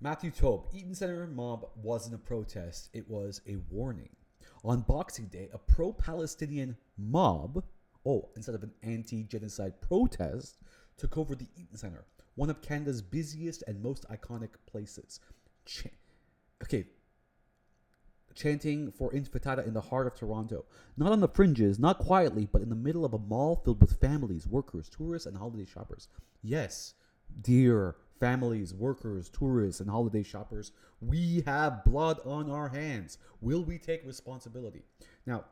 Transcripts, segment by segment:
Matthew Tobe, Eaton Center mob wasn't a protest, it was a warning. On Boxing Day, a pro Palestinian mob, instead of an anti genocide protest, took over the Eaton Center, one of Canada's busiest and most iconic places. Okay, chanting for Intifada in the heart of Toronto. Not on the fringes, not quietly, but in the middle of a mall filled with families, workers, tourists, and holiday shoppers. Yes, dear families, workers, tourists, and holiday shoppers, we have blood on our hands. Will we take responsibility? Now,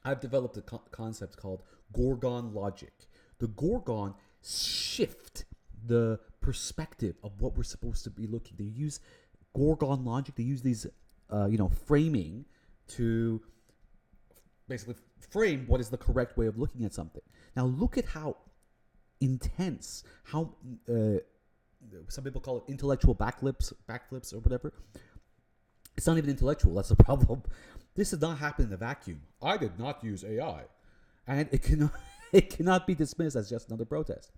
I've developed a concept called Gorgon logic. The Gorgon shift the perspective of what we're supposed to be looking. They use Gorgon logic. They use these, framing to basically frame what is the correct way of looking at something. Now, look at how intense, how some people call it intellectual backflips or whatever. It's not even intellectual. That's the problem. This did not happen in a vacuum. I did not use AI, and it cannot be dismissed as just another protest.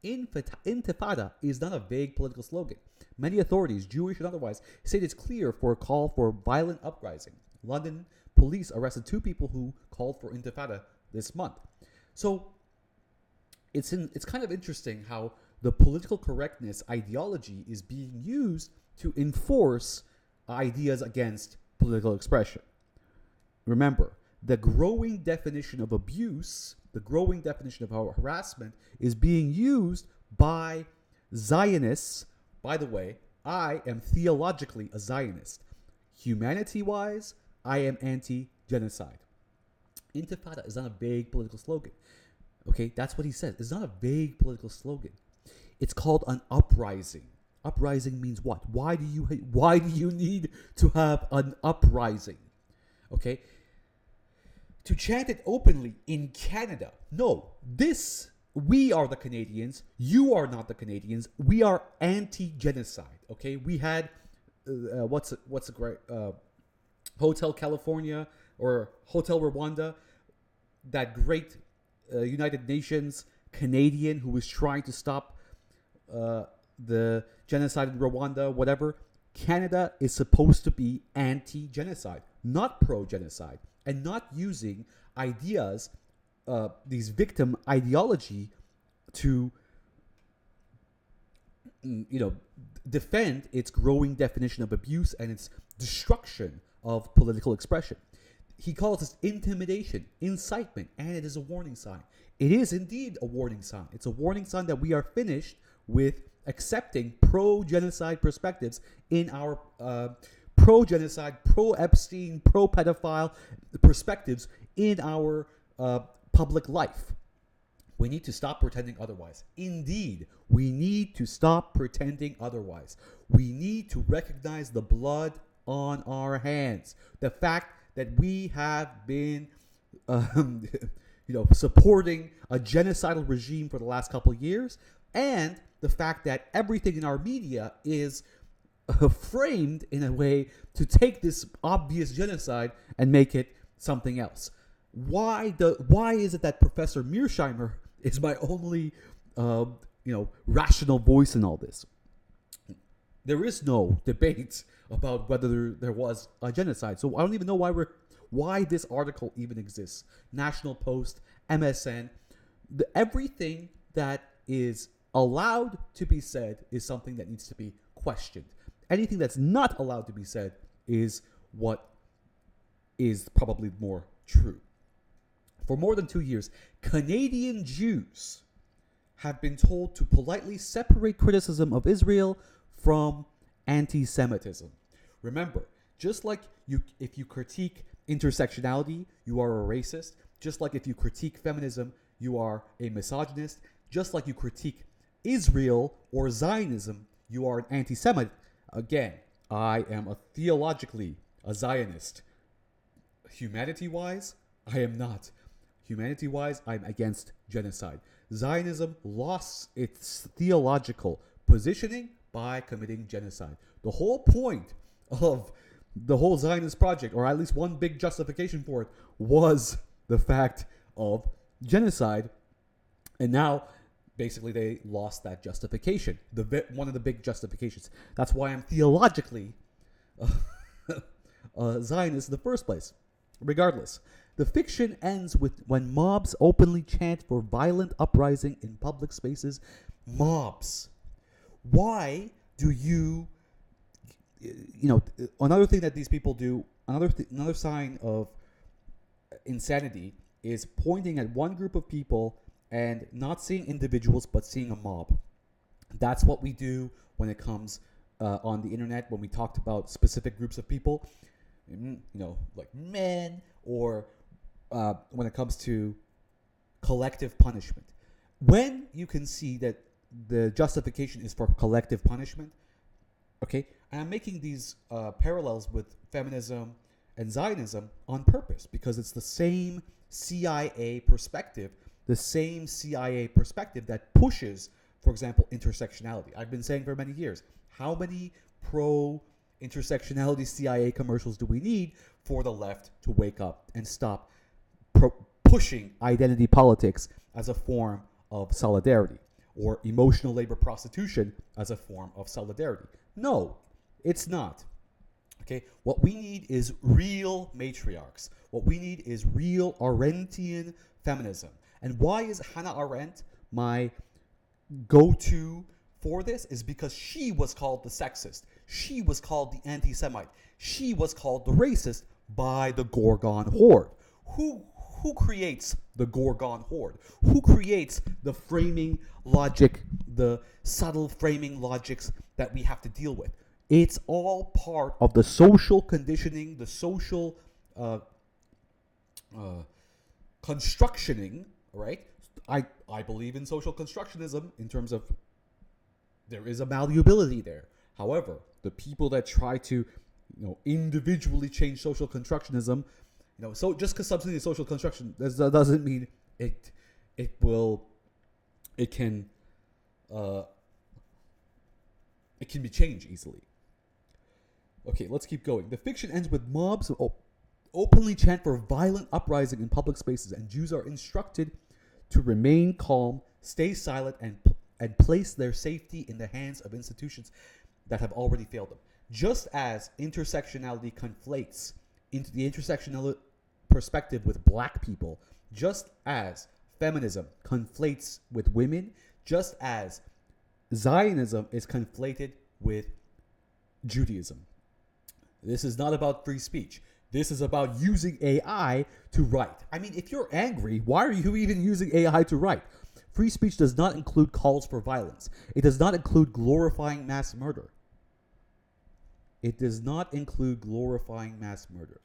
Intifada is not a vague political slogan. Many authorities, Jewish and otherwise, say it's clear for a call for violent uprising. London police arrested 2 people who called for Intifada this month. So it's kind of interesting how the political correctness ideology is being used to enforce ideas against political expression. Remember, the growing definition of abuse, the growing definition of harassment is being used by Zionists. By the way, I am theologically a Zionist. Humanity-wise, I am anti-genocide. Intifada is not a vague political slogan. Okay, that's what he says. It's not a vague political slogan. It's called an uprising. Uprising means what? Why do you need to have an uprising? Okay? To chant it openly in Canada. No, we are the Canadians. You are not the Canadians. We are anti-genocide. Okay? We had what's a great Hotel California or Hotel Rwanda, that great United Nations Canadian who was trying to stop the genocide in Rwanda, whatever. Canada is supposed to be anti-genocide, not pro-genocide, and not using ideas, these victim ideology, to defend its growing definition of abuse and its destruction of political expression. He calls this intimidation, incitement, and it is a warning sign. It is indeed a warning sign. It's a warning sign that we are finished with accepting pro-genocide perspectives in our pro-genocide, pro-Epstein, pro-pedophile perspectives in our public life. We need to stop pretending otherwise. Indeed, we need to stop pretending otherwise. We need to recognize the blood on our hands. The fact that we have been supporting a genocidal regime for the last couple of years, and the fact that everything in our media is framed in a way to take this obvious genocide and make it something else. Why is it that Professor Mearsheimer is my only rational voice in all this? There is no debate about whether there was a genocide. So I don't even know why this article even exists. National Post, MSN, everything that is allowed to be said is something that needs to be questioned. Anything that's not allowed to be said is what is probably more true. For more than 2 years, Canadian Jews have been told to politely separate criticism of Israel from anti-Semitism. Remember, just like if you critique intersectionality, you are a racist. Just like if you critique feminism, you are a misogynist. Just like you critique Israel or Zionism, you are an anti-Semite. Again, I am theologically a Zionist. Humanity-wise, I am not. Humanity-wise, I'm against genocide. Zionism lost its theological positioning by committing genocide. The whole point of the whole Zionist project, or at least one big justification for it, was the fact of genocide. And now basically they lost that justification. One of the big justifications. That's why I'm theologically Zionist in the first place. Regardless, the fiction ends with when mobs openly chant for violent uprising in public spaces. Mobs. Why do you know, another thing that these people do, another sign of insanity is pointing at one group of people and not seeing individuals but seeing a mob. That's what we do when it comes on the internet, when we talked about specific groups of people, you know, like men, or when it comes to collective punishment. When you can see that the justification is for collective punishment, okay, and I'm making these parallels with feminism and Zionism on purpose because it's the same CIA perspective, that pushes, for example, intersectionality. I've been saying for many years, how many pro-intersectionality CIA commercials do we need for the left to wake up and stop pushing identity politics as a form of solidarity, or emotional labor prostitution as a form of solidarity? No, it's not. Okay, what we need is real matriarchs. What we need is real Arendtian feminism. And why is Hannah Arendt my go-to for this? Is because she was called the sexist. She was called the anti-Semite. She was called the racist by the Gorgon Horde. Who creates the Gorgon Horde? Who creates the framing logic, the subtle framing logics that we have to deal with? It's all part of the social conditioning, the social constructioning, right? I believe in social constructionism in terms of there is a malleability there. However, the people that try to, individually change social constructionism, so just because something is social construction, that doesn't mean it can be changed easily. Okay, let's keep going. The fiction ends with mobs openly chant for violent uprising in public spaces, and Jews are instructed to remain calm, stay silent, and place their safety in the hands of institutions that have already failed them. Just as intersectionality conflates into the intersectional perspective with black people, just as feminism conflates with women, just as Zionism is conflated with Judaism. This is not about free speech. This is about using AI to write. I mean, if you're angry, why are you even using AI to write? Free speech does not include calls for violence. It does not include glorifying mass murder. It does not include glorifying mass murder.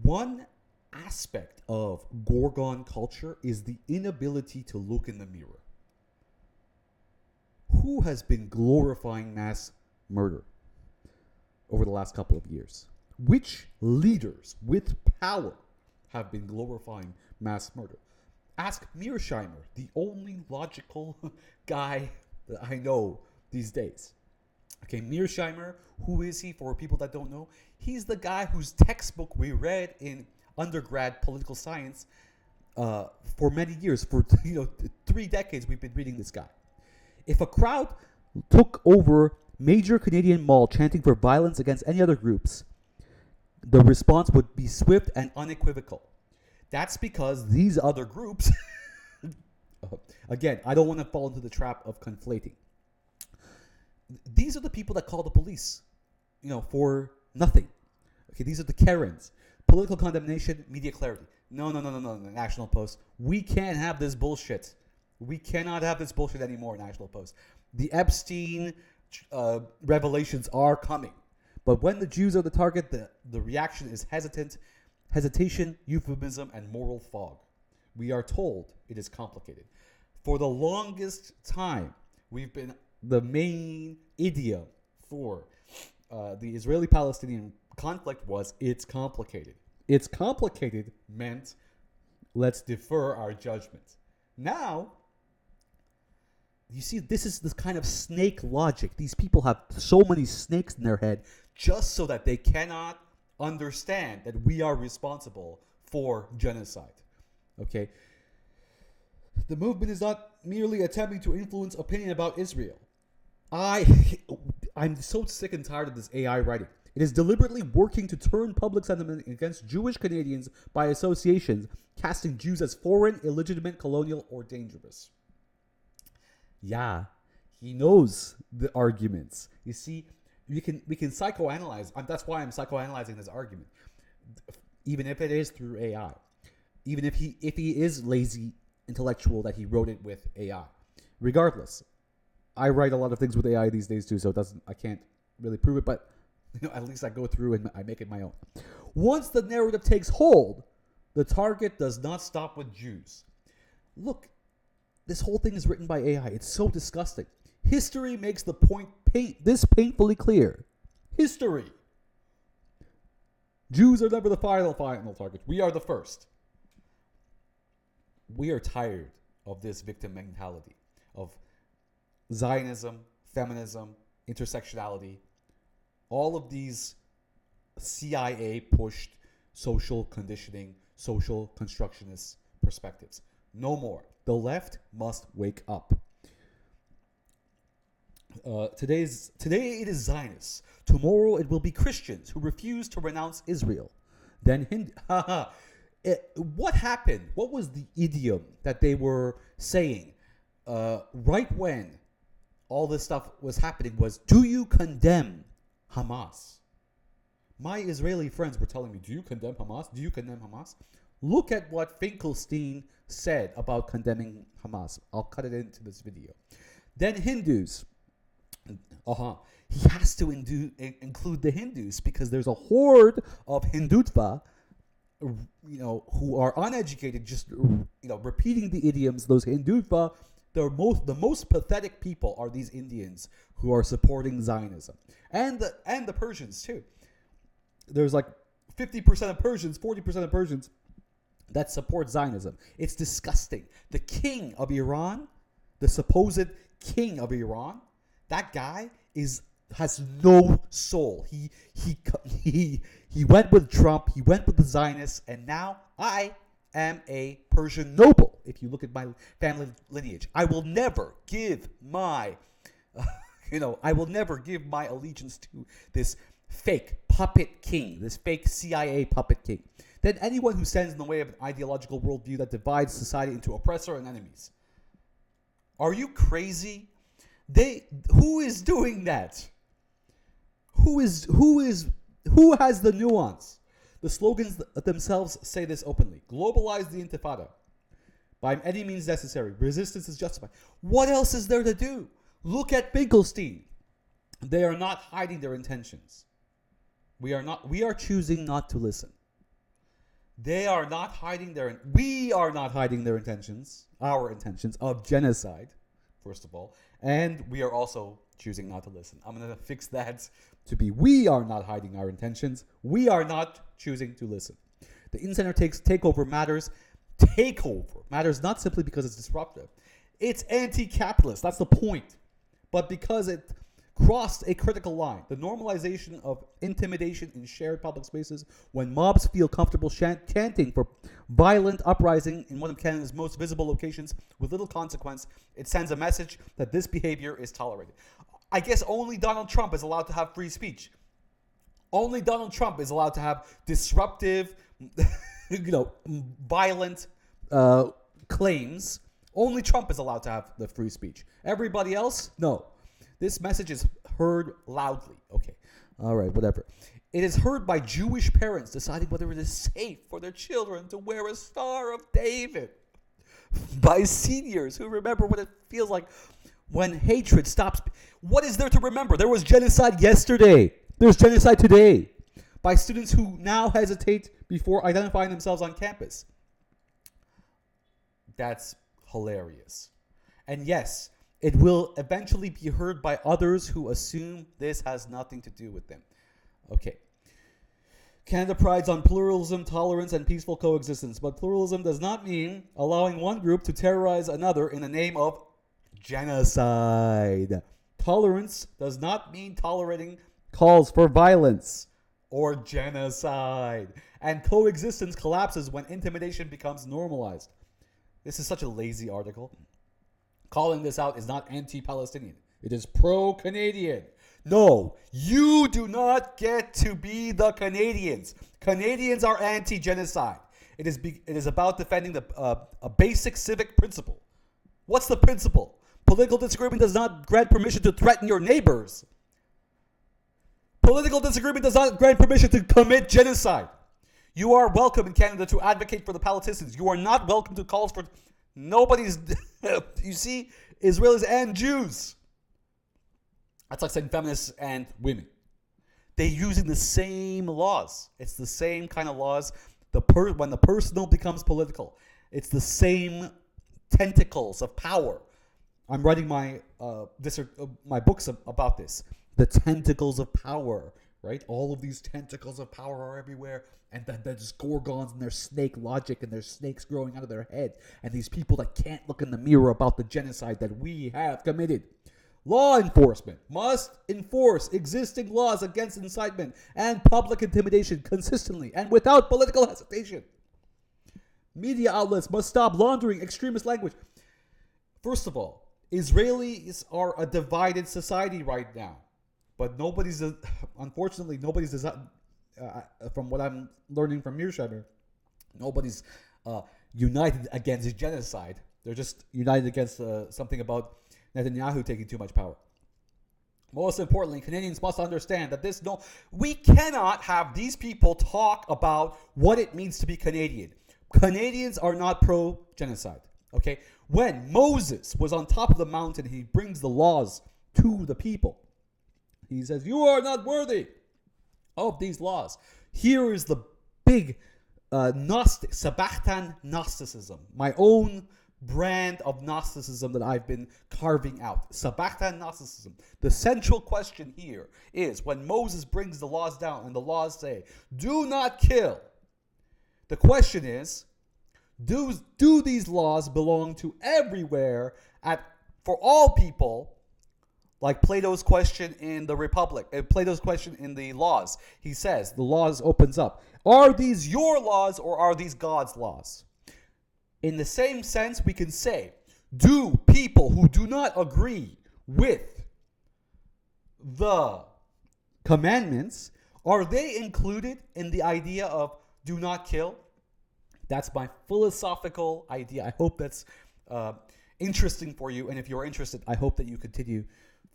One aspect of Gorgon culture is the inability to look in the mirror. Who has been glorifying mass murder over the last couple of years? Which leaders with power have been glorifying mass murder? Ask Mearsheimer, the only logical guy that I know these days. Okay, Mearsheimer, who is he for people that don't know? He's the guy whose textbook we read in undergrad political science for many years. For 3 decades we've been reading this guy. If a crowd took over major Canadian mall chanting for violence against any other groups, the response would be swift and unequivocal. That's because these other groups, again, I don't want to fall into the trap of conflating. These are the people that call the police, for nothing. Okay, these are the Karens. Political condemnation, media clarity. No, National Post. We can't have this bullshit. We cannot have this bullshit anymore, National Post. The Epstein revelations are coming. But when the Jews are the target, the reaction is hesitation, euphemism, and moral fog. We are told it is complicated. For the longest time, we've been the main idiom for the Israeli-Palestinian conflict was it's complicated. It's complicated meant let's defer our judgment. Now, you see, this is the kind of snake logic. These people have so many snakes in their head just so that they cannot understand that we are responsible for genocide. Okay? The movement is not merely attempting to influence opinion about Israel. I'm so sick and tired of this AI writing. It is deliberately working to turn public sentiment against Jewish Canadians by associations, casting Jews as foreign, illegitimate, colonial, or dangerous. Yeah, he knows the arguments. You see, we can psychoanalyze. That's why I'm psychoanalyzing this argument, even if it is through AI, even if he is lazy intellectual that he wrote it with AI. Regardless, I write a lot of things with AI these days too, so I can't really prove it, but at least I go through and I make it my own. Once the narrative takes hold, the target does not stop with Jews. Look, this whole thing is written by AI. It's so disgusting. History makes the point this painfully clear. History. Jews are never the final target. We are the first. We are tired of this victim mentality, of Zionism, feminism, intersectionality, all of these CIA-pushed social conditioning, social constructionist perspectives. No more. The left must wake up. Today it is Zionists. Tomorrow it will be Christians who refuse to renounce Israel. Then what happened? What was the idiom that they were saying right when all this stuff was happening was, do you condemn Hamas? My Israeli friends were telling me, do you condemn Hamas? Do you condemn Hamas? Look at what Finkelstein said about condemning Hamas. I'll cut it into this video. Then Hindus. He has to include the Hindus because there's a horde of Hindutva, who are uneducated, just repeating the idioms. Those Hindutva, the most pathetic people are these Indians who are supporting Zionism, and the Persians too. There's like 50% of Persians, 40% of Persians that support Zionism. It's disgusting. The king of Iran, the supposed king of Iran, that guy has no soul. He went with Trump. He went with the Zionists, and now I am a Persian noble. If you look at my family lineage, I will never give my, allegiance to this fake puppet king, this fake CIA puppet king. Then anyone who stands in the way of an ideological worldview that divides society into oppressor and enemies. Are you crazy? Who is doing that? Who has the nuance? The slogans themselves say this openly. Globalize the intifada. By any means necessary. Resistance is justified. What else is there to do? Look at Finkelstein. They are not hiding their intentions. We are choosing not to listen. We are not hiding their intentions, our intentions of genocide, first of all, and we are also choosing not to listen. I'm going to fix that to be, we are not hiding our intentions, we are not choosing to listen. The in-center takeover matters not simply because it's disruptive. It's anti-capitalist, that's the point. But because it crossed a critical line, the normalization of intimidation in shared public spaces when mobs feel comfortable chanting for violent uprising in one of Canada's most visible locations with little consequence, it sends a message that this behavior is tolerated. I guess only Donald Trump is allowed to have free speech. Only Donald Trump is allowed to have disruptive, violent claims. Only Trump is allowed to have the free speech. Everybody else, no. This message is heard loudly. Okay. All right, whatever. It is heard by Jewish parents deciding whether it is safe for their children to wear a Star of David. By seniors who remember what it feels like when hatred stops. What is there to remember? There was genocide yesterday. There's genocide today. By students who now hesitate before identifying themselves on campus. That's hilarious. And yes, it will eventually be heard by others who assume this has nothing to do with them. Okay. Canada prides on pluralism, tolerance, and peaceful coexistence. But pluralism does not mean allowing one group to terrorize another in the name of genocide. Tolerance does not mean tolerating calls for violence or genocide. And coexistence collapses when intimidation becomes normalized. This is such a lazy article. Calling this out is not anti-Palestinian. It is pro-Canadian. No, you do not get to be the Canadians. Canadians are anti-genocide. It is about defending a basic civic principle. What's the principle? Political disagreement does not grant permission to threaten your neighbors. Political disagreement does not grant permission to commit genocide. You are welcome in Canada to advocate for the Palestinians. You are not welcome to calls for... Nobody's... You see, Israelis and Jews. That's like saying feminists and women. They're using the same laws. It's the same kind of laws. When the personal becomes political, it's the same tentacles of power. I'm writing my books about this. The tentacles of power, right? All of these tentacles of power are everywhere. And there's gorgons and there's snake logic and there's snakes growing out of their head. And these people that can't look in the mirror about the genocide that we have committed. Law enforcement must enforce existing laws against incitement and public intimidation consistently and without political hesitation. Media outlets must stop laundering extremist language. First of all, Israelis are a divided society right now. But unfortunately, nobody's, from what I'm learning from Mearsheimer, nobody's united against genocide. They're just united against something about Netanyahu taking too much power. Most importantly, Canadians must understand that we cannot have these people talk about what it means to be Canadian. Canadians are not pro-genocide. Okay? When Moses was on top of the mountain, he brings the laws to the people. He says, you are not worthy of these laws. Here is the big Sabachthani Gnosticism, my own brand of Gnosticism that I've been carving out. Sabachthani Gnosticism. The central question here is when Moses brings the laws down and the laws say, do not kill. The question is, do these laws belong to everywhere for all people? Like Plato's question in the Republic, Plato's question in the laws. He says, the laws opens up. Are these your laws or are these God's laws? In the same sense, we can say, do people who do not agree with the commandments, are they included in the idea of do not kill? That's my philosophical idea. I hope that's interesting for you. And if you're interested, I hope that you continue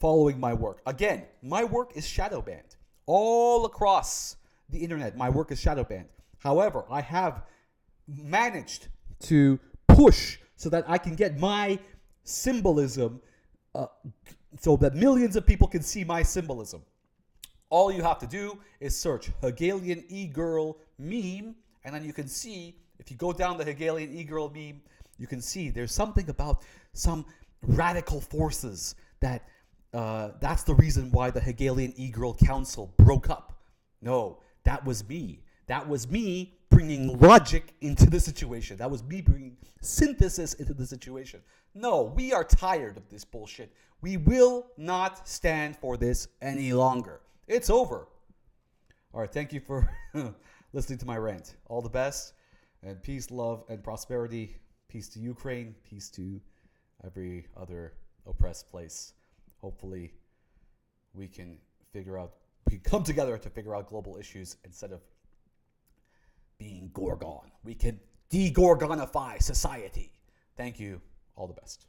following my work. Again, my work is shadow banned. All across the internet, my work is shadow banned. However, I have managed to push so that I can get my symbolism so that millions of people can see my symbolism. All you have to do is search Hegelian e-girl meme, and then you can see, if you go down the Hegelian e-girl meme, you can see there's something about some radical forces that's the reason why the Hegelian e-girl council broke up. No, that was me. That was me bringing logic into the situation. That was me bringing synthesis into the situation. No, we are tired of this bullshit. We will not stand for this any longer. It's over. All right, thank you for listening to my rant. All the best, and peace, love, and prosperity. Peace to Ukraine. Peace to every other oppressed place. Hopefully, we can come together to figure out global issues instead of being Gorgon. We can de-Gorgonify society. Thank you. All the best.